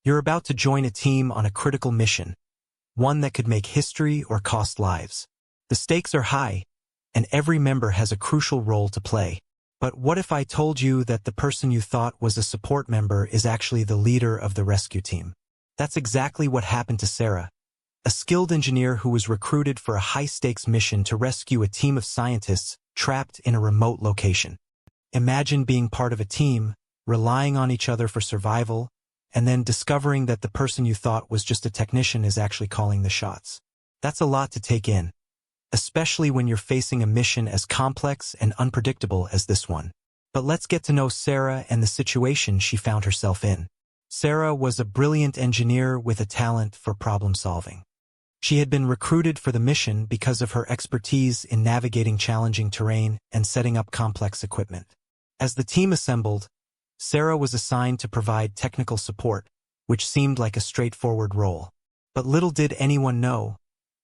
You're about to join a team on a critical mission, one that could make history or cost lives. The stakes are high, and every member has a crucial role to play. But what if I told you that the person you thought was a support member is actually the leader of the rescue team? That's exactly what happened to Sarah, a skilled engineer who was recruited for a high-stakes mission to rescue a team of scientists trapped in a remote location. Imagine being part of a team, relying on each other for survival, and then discovering that the person you thought was just a technician is actually calling the shots. That's a lot to take in, especially when you're facing a mission as complex and unpredictable as this one. But let's get to know Sarah and the situation she found herself in. Sarah was a brilliant engineer with a talent for problem-solving. She had been recruited for the mission because of her expertise in navigating challenging terrain and setting up complex equipment. As the team assembled, Sarah was assigned to provide technical support, which seemed like a straightforward role. But little did anyone know,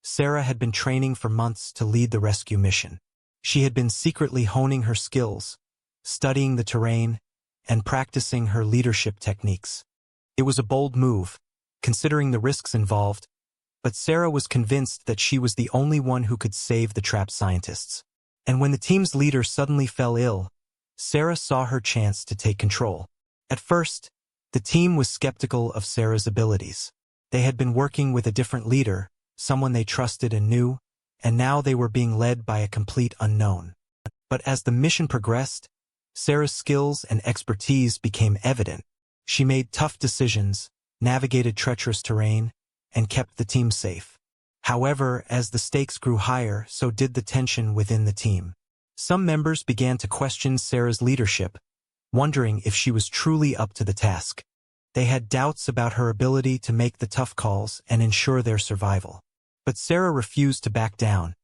Sarah had been training for months to lead the rescue mission. She had been secretly honing her skills, studying the terrain, and practicing her leadership techniques. It was a bold move, considering the risks involved, but Sarah was convinced that she was the only one who could save the trapped scientists. And when the team's leader suddenly fell ill, Sarah saw her chance to take control. At first, the team was skeptical of Sarah's abilities. They had been working with a different leader, someone they trusted and knew, and now they were being led by a complete unknown. But as the mission progressed, Sarah's skills and expertise became evident. She made tough decisions, navigated treacherous terrain, and kept the team safe. However, as the stakes grew higher, so did the tension within the team. Some members began to question Sarah's leadership, wondering if she was truly up to the task. They had doubts about her ability to make the tough calls and ensure their survival. But Sarah refused to back down,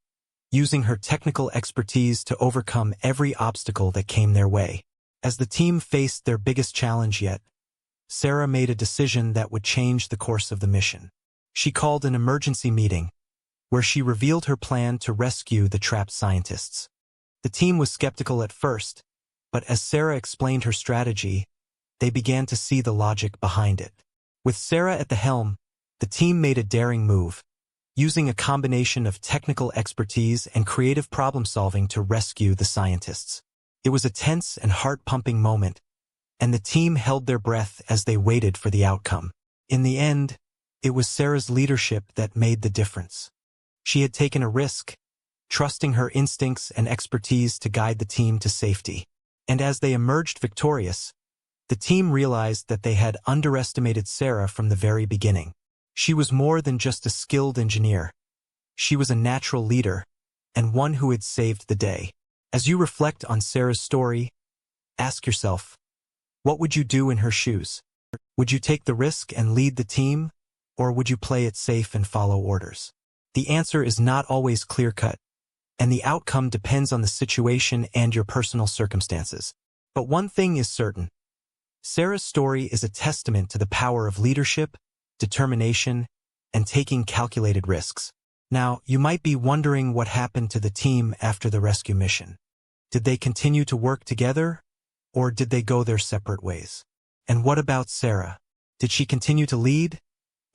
using her technical expertise to overcome every obstacle that came their way. As the team faced their biggest challenge yet, Sarah made a decision that would change the course of the mission. She called an emergency meeting, where she revealed her plan to rescue the trapped scientists. The team was skeptical at first, but as Sarah explained her strategy, they began to see the logic behind it. With Sarah at the helm, the team made a daring move, using a combination of technical expertise and creative problem-solving to rescue the scientists. It was a tense and heart-pumping moment, and the team held their breath as they waited for the outcome. In the end, it was Sarah's leadership that made the difference. She had taken a risk, trusting her instincts and expertise to guide the team to safety. And as they emerged victorious, the team realized that they had underestimated Sarah from the very beginning. She was more than just a skilled engineer. She was a natural leader, and one who had saved the day. As you reflect on Sarah's story, ask yourself, what would you do in her shoes? Would you take the risk and lead the team, or would you play it safe and follow orders? The answer is not always clear-cut, and the outcome depends on the situation and your personal circumstances. But one thing is certain. Sarah's story is a testament to the power of leadership, determination, and taking calculated risks. Now, you might be wondering what happened to the team after the rescue mission. Did they continue to work together, or did they go their separate ways? And what about Sarah? Did she continue to lead,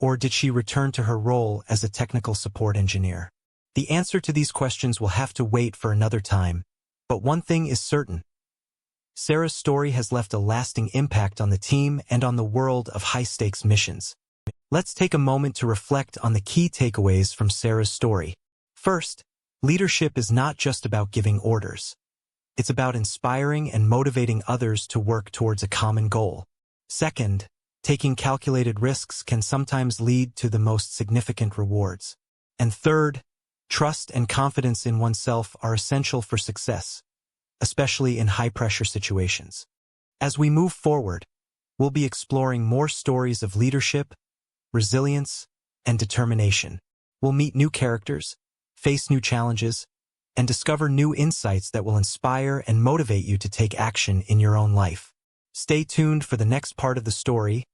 or did she return to her role as a technical support engineer? The answer to these questions will have to wait for another time, but one thing is certain. Sarah's story has left a lasting impact on the team and on the world of high-stakes missions. Let's take a moment to reflect on the key takeaways from Sarah's story. First, leadership is not just about giving orders. It's about inspiring and motivating others to work towards a common goal. Second, taking calculated risks can sometimes lead to the most significant rewards. And third, trust and confidence in oneself are essential for success, especially in high-pressure situations. As we move forward, we'll be exploring more stories of leadership, resilience, and determination. We'll meet new characters, face new challenges, and discover new insights that will inspire and motivate you to take action in your own life. Stay tuned for the next part of the story,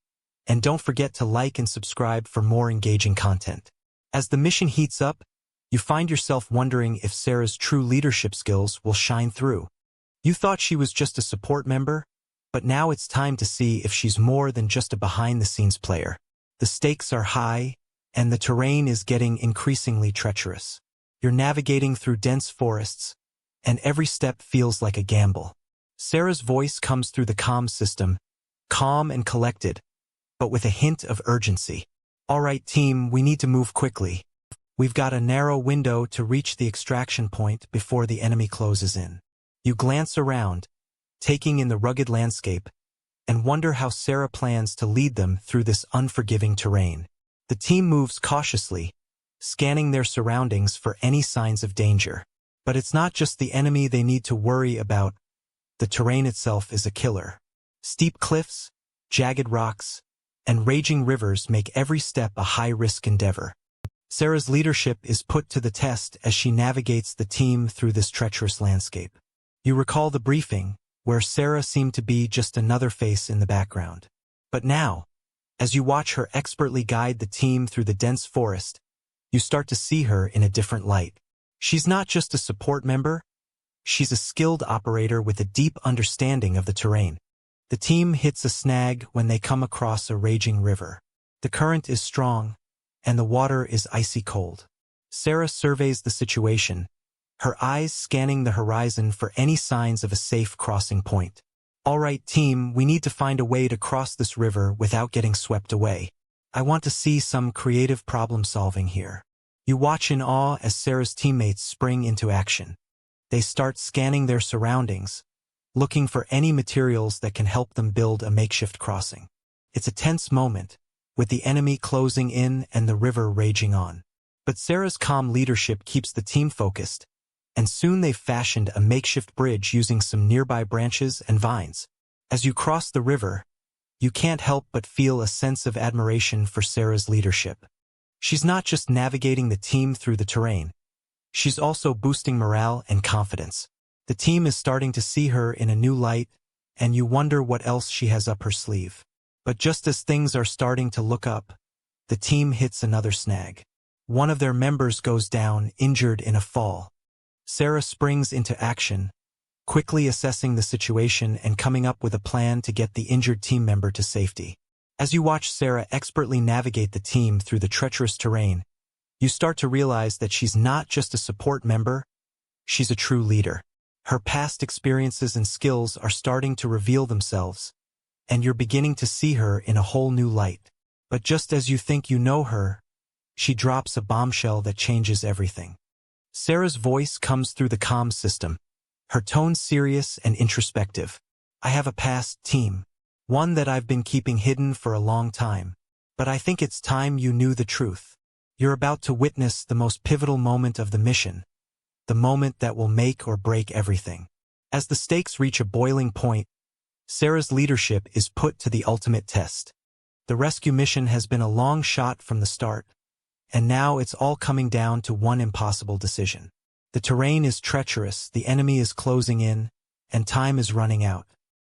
and don't forget to like and subscribe for more engaging content. As the mission heats up, you find yourself wondering if Sarah's true leadership skills will shine through. You thought she was just a support member, but now it's time to see if she's more than just a behind-the-scenes player. The stakes are high, and the terrain is getting increasingly treacherous. You're navigating through dense forests, and every step feels like a gamble. Sarah's voice comes through the comm system, calm and collected, but with a hint of urgency. "All right, team, we need to move quickly. We've got a narrow window to reach the extraction point before the enemy closes in." You glance around, taking in the rugged landscape, and wonder how Sarah plans to lead them through this unforgiving terrain. The team moves cautiously, scanning their surroundings for any signs of danger. But it's not just the enemy they need to worry about. The terrain itself is a killer. Steep cliffs, jagged rocks, and raging rivers make every step a high-risk endeavor. Sarah's leadership is put to the test as she navigates the team through this treacherous landscape. You recall the briefing, where Sarah seemed to be just another face in the background. But now, as you watch her expertly guide the team through the dense forest, you start to see her in a different light. She's not just a support member, she's a skilled operator with a deep understanding of the terrain. The team hits a snag when they come across a raging river. The current is strong, and the water is icy cold. Sarah surveys the situation, her eyes scanning the horizon for any signs of a safe crossing point. "All right, team, we need to find a way to cross this river without getting swept away. I want to see some creative problem-solving here." You watch in awe as Sarah's teammates spring into action. They start scanning their surroundings, looking for any materials that can help them build a makeshift crossing. It's a tense moment, with the enemy closing in and the river raging on. But Sarah's calm leadership keeps the team focused, and soon they've fashioned a makeshift bridge using some nearby branches and vines. As you cross the river, you can't help but feel a sense of admiration for Sarah's leadership. She's not just navigating the team through the terrain, she's also boosting morale and confidence. The team is starting to see her in a new light, and you wonder what else she has up her sleeve. But just as things are starting to look up, the team hits another snag. One of their members goes down, injured in a fall. Sarah springs into action, quickly assessing the situation and coming up with a plan to get the injured team member to safety. As you watch Sarah expertly navigate the team through the treacherous terrain, you start to realize that she's not just a support member, she's a true leader. Her past experiences and skills are starting to reveal themselves, and you're beginning to see her in a whole new light. But just as you think you know her, she drops a bombshell that changes everything. Sarah's voice comes through the comm system, her tone serious and introspective. "I have a past, team. One that I've been keeping hidden for a long time. But I think it's time you knew the truth. You're about to witness the most pivotal moment of the mission, the moment that will make or break everything." As the stakes reach a boiling point, Sarah's leadership is put to the ultimate test. The rescue mission has been a long shot from the start, and now it's all coming down to one impossible decision. The terrain is treacherous, the enemy is closing in, and time is running out.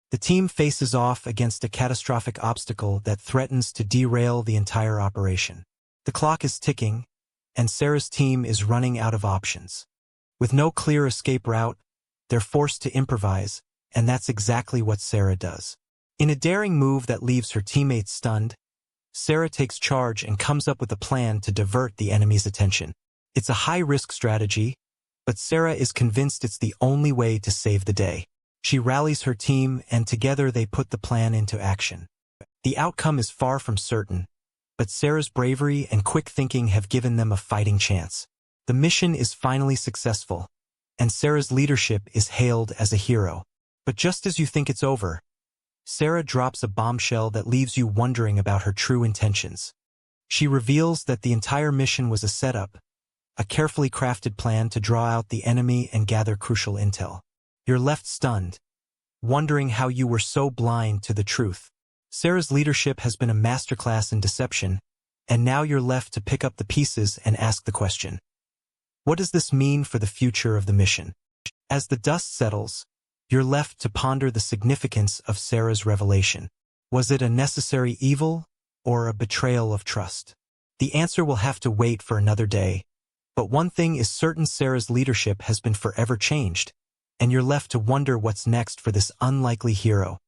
The team faces off against a catastrophic obstacle that threatens to derail the entire operation. The clock is ticking, and Sarah's team is running out of options. With no clear escape route, they're forced to improvise, and that's exactly what Sarah does. In a daring move that leaves her teammates stunned, Sarah takes charge and comes up with a plan to divert the enemy's attention. It's a high-risk strategy, but Sarah is convinced it's the only way to save the day. She rallies her team, and together they put the plan into action. The outcome is far from certain, but Sarah's bravery and quick thinking have given them a fighting chance. The mission is finally successful, and Sarah's leadership is hailed as a hero. But just as you think it's over, Sarah drops a bombshell that leaves you wondering about her true intentions. She reveals that the entire mission was a setup, a carefully crafted plan to draw out the enemy and gather crucial intel. You're left stunned, wondering how you were so blind to the truth. Sarah's leadership has been a masterclass in deception, and now you're left to pick up the pieces and ask the question: what does this mean for the future of the mission? As the dust settles, you're left to ponder the significance of Sarah's revelation. Was it a necessary evil, or a betrayal of trust? The answer will have to wait for another day, but one thing is certain: Sarah's leadership has been forever changed, and you're left to wonder what's next for this unlikely hero.